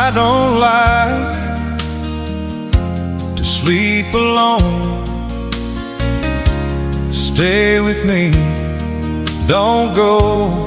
I don't like to sleep alone. Stay with me, don't go.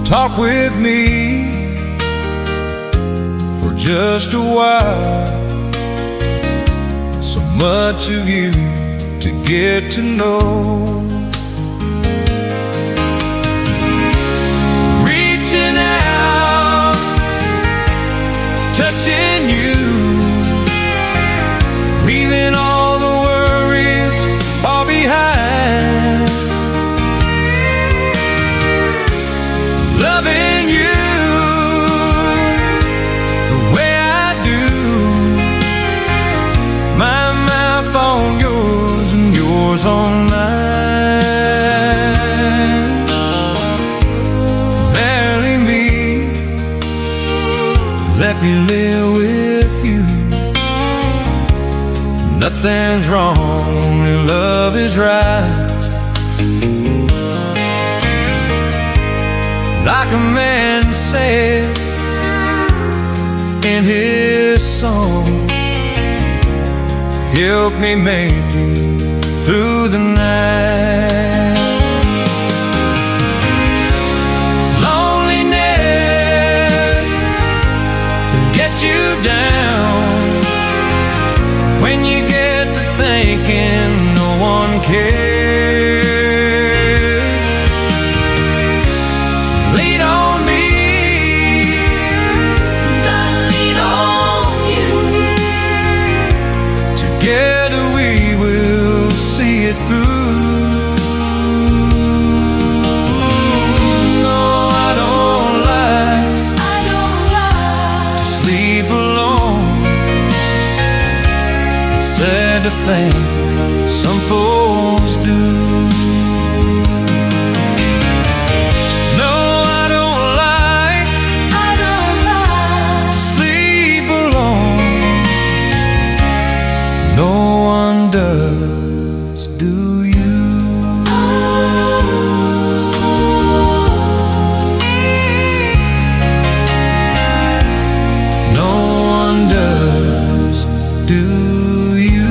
Talk with me for just a while. So much of you to get to know. Reaching out, touching you, leaving all the worries far behind. Loving you the way I do, my mouth on yours and yours on mine. Marry me, let me live with you. Nothing's wrong, your love is right. Like a man said in his song, help me make it through the night. Loneliness to get you down when you get to thinking no one cares. Lean on me, and I lean on you. Together we will see it through. No, I don't like to sleep alone. It's sad to think some folks do. Does, do you? No one does, do you?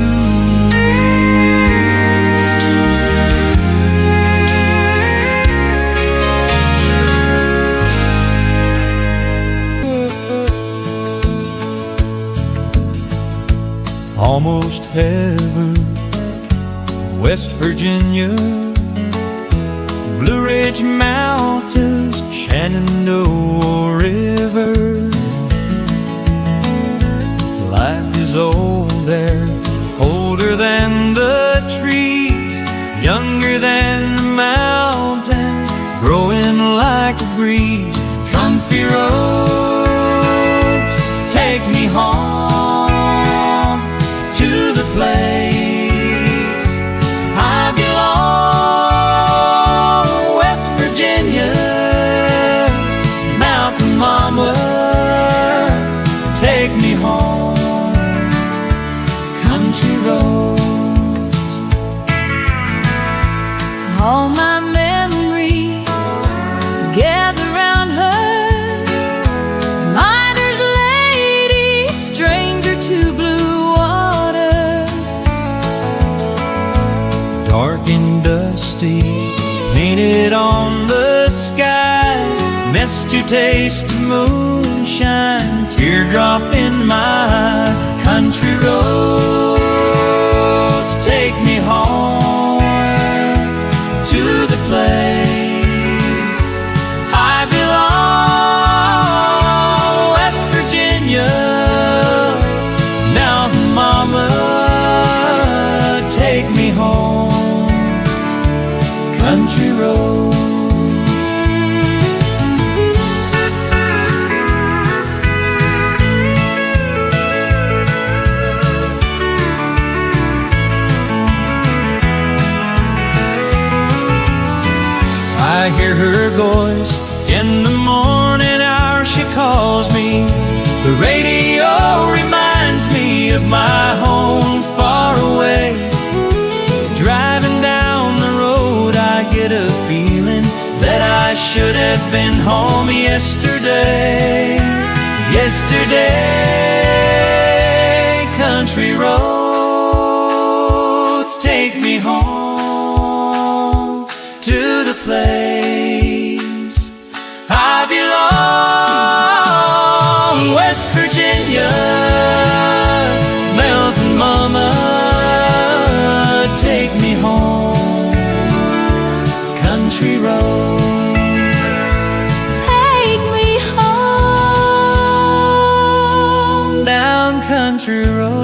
Almost heaven, West Virginia, Blue Ridge Mountains, Shenandoah River. Life is old there, older than the trees, younger than the mountains, growing like a breeze. Comfy roads take me home to the place I belong. West Virginia, Mountain Mama, take me home. Country roads, all my memories gather round her. Miner's lady, stranger to blue water. dark and dusty, painted on the sky, mess to taste the moonshine, teardrop in my eye. Country roads take me home to the place I belong. West Virginia, Mountain Mama, take me home. Country roads. I hear her voice in the morning hour, she calls me. The radio reminds me of my home far away. Driving down the road, I get a feeling that I I should have been home yesterday. Yesterday, country roads take me home to the place I belong. West Virginia, mountain mama, take me home. Country roads, Take me home down country road.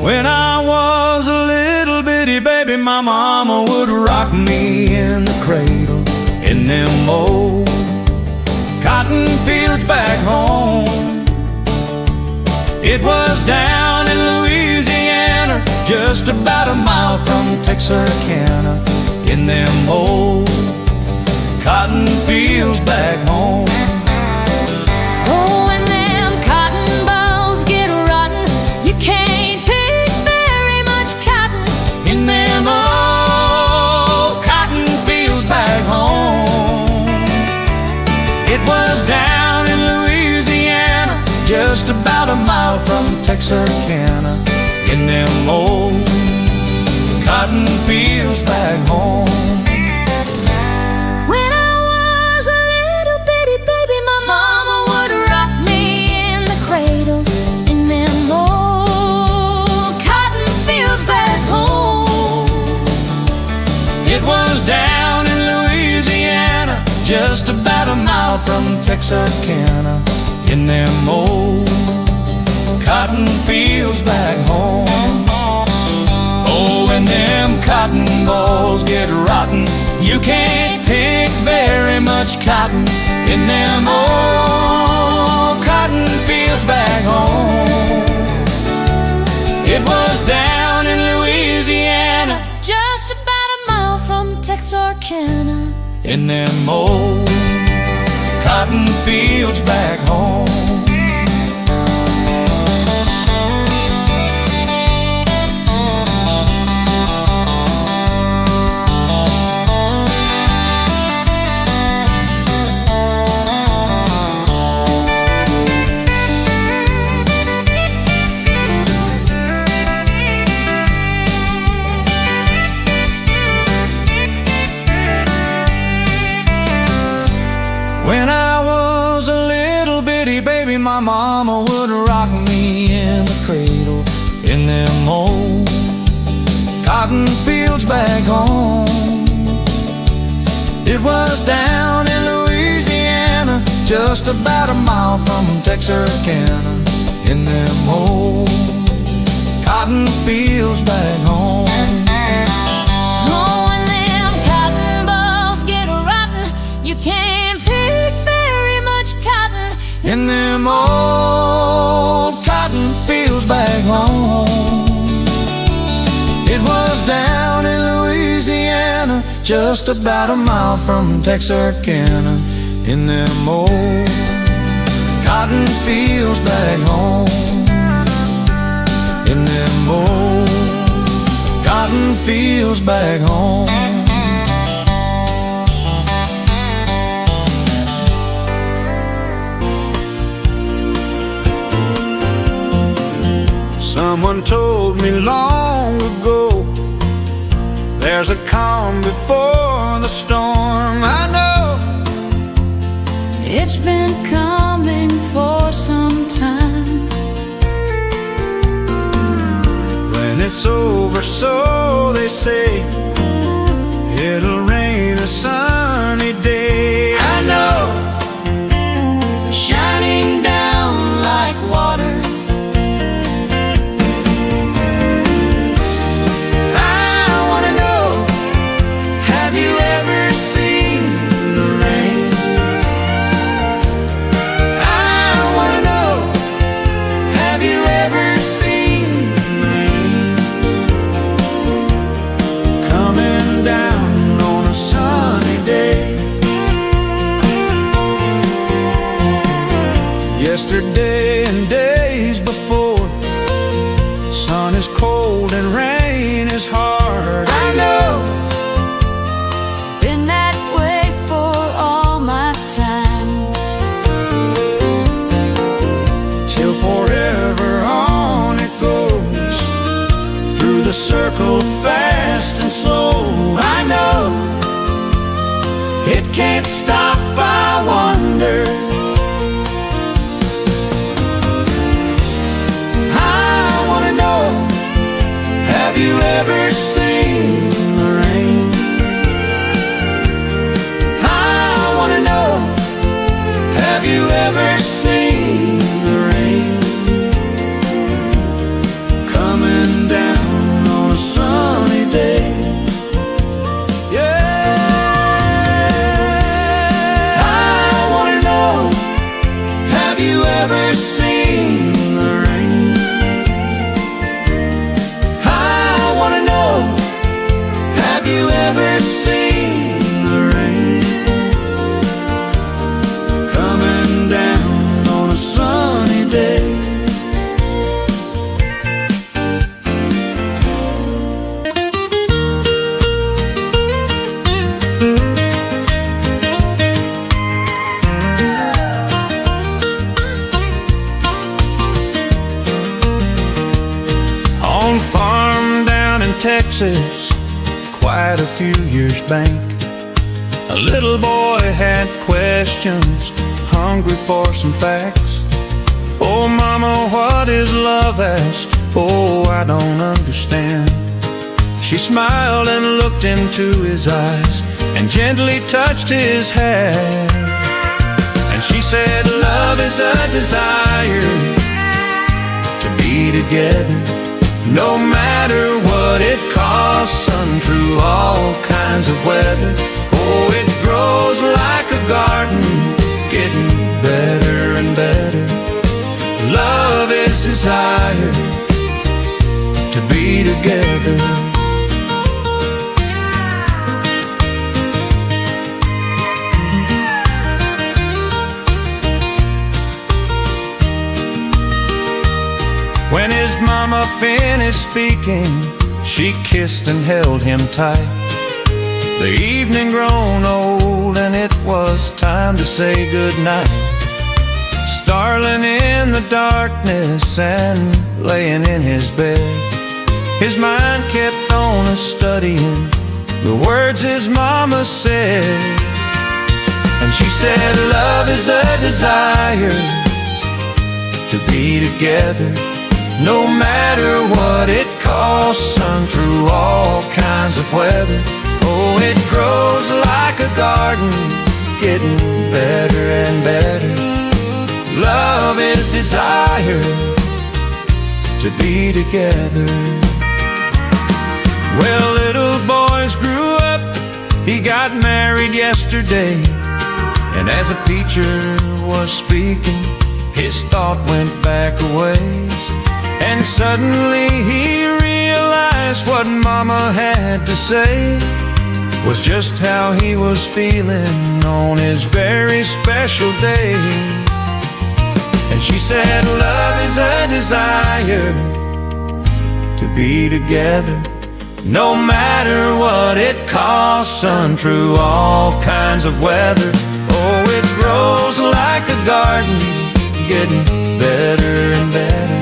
When I was a little bitty baby, my mama would rock me in the cradle in them old cotton fields back home. It was down in Louisiana, just about a mile from Texarkana, in them old cotton fields back home. Oh, when them cotton balls get rotten, you can't pick very much cotton. In them old cotton fields back home. It was down in Louisiana, just about a mile from Texarkana, in them old cotton fields back home. When I was a little bitty baby, my mama would rock me in the cradle in them old cotton fields back home. It was down in Louisiana, just about a mile from Texarkana, in them old cotton fields back home. Oh, when them cotton balls get rotten, you can't pick very much cotton. In them old cotton fields back home. It was down in Louisiana, Just about a mile from Texarkana, in them old cotton fields back home. When I was a little bitty baby, my mama would rock me in the cradle in them old cotton fields back home. It was down in Louisiana, just about a mile from Texarkana, in them old cotton fields back home. oh, when them cotton balls get rotten, you can't pick very much cotton. In them old cotton fields back home. It was down in Louisiana, just about a mile from Texarkana, in them old cotton fields back home. In them old cotton fields back home. Someone told me long ago, there's a calm before the storm. I know It's been coming for some time. when it's over, so they say, it'll rain a sunny day. I know, Shining down like water. I wanna know, have you ever seen the rain? I wanna know, have you ever seen the rain? day and days before. The sun is cold and rain is hard. I know, been that way for all my time. Till forever on it goes, through the circle fast and slow. I know, it can't stop, I wonder. I wanna know, have you ever seen the rain? I wanna know, have you ever seen the rain? Coming down on a sunny day. Have you ever seen the rain? I wanna know, have you ever seen the rain? Coming down on a sunny day. Texas, quite a few years back, a little boy had questions, hungry for some facts. Oh mama, what is love? Asked. Oh, I don't understand. She smiled and looked into his eyes and gently touched his hair. And she said, love is a desire to be together, no matter what it costs, sun through all kinds of weather. Oh, it grows like a garden, getting better and better. Love is desire to be together. When his mama finished speaking, she kissed and held him tight. The evening grown old and it was time to say goodnight. Starling in the darkness and laying in his bed, his mind kept on a-studying the words his mama said. And she said, love is a desire to be together, no matter what it costs, sun through all kinds of weather. Oh, it grows like a garden, getting better and better. Love is desire to be together. Well, little boys grew up, he got married yesterday. And as a preacher was speaking, his thought went back a ways. And suddenly he realized what mama had to say was just how he was feeling on his very special day. And she said, love is a desire to be together, no matter what it costs, sun through all kinds of weather. Oh, it grows like a garden, getting better and better.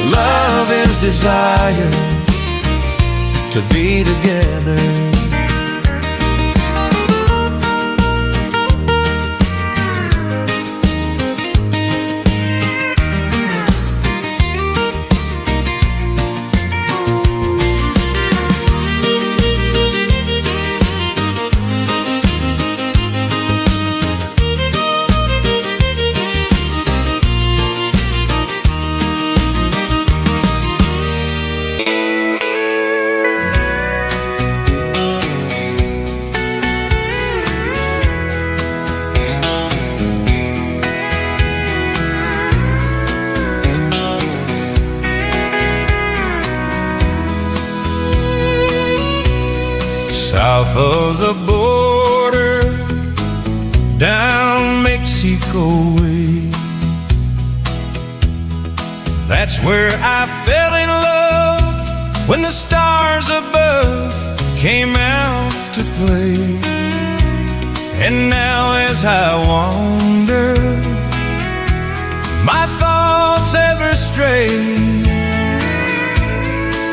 Love is desire to be together. South of the border, down Mexico way, That's where I fell in love, when the stars above came out to play. And now as I wander, my thoughts ever stray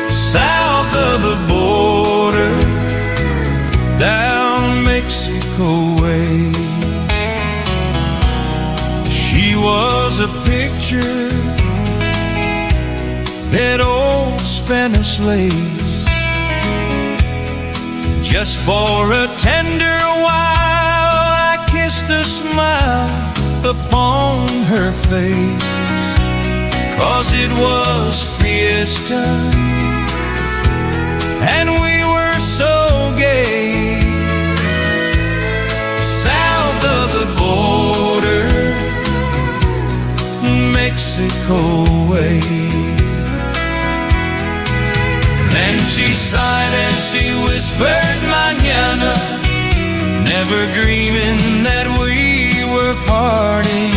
south of the border, down Mexico way. She was a picture, that old Spanish lace, just for a tender while I kissed a smile upon her face. 'Cause it was fiesta, and we were so gay, south of the border, Mexico way. Then she sighed and she whispered mañana, never dreaming that we were parting.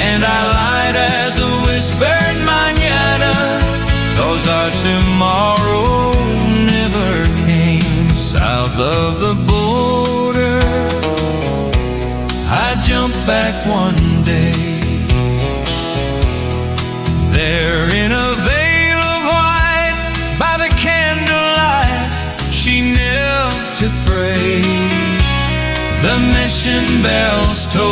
And I lied as a whispered mañana, 'cause our tomorrow never came. South of the border, I jumped back one day, there in a veil of white, by the candlelight, she knelt to pray. The mission bells told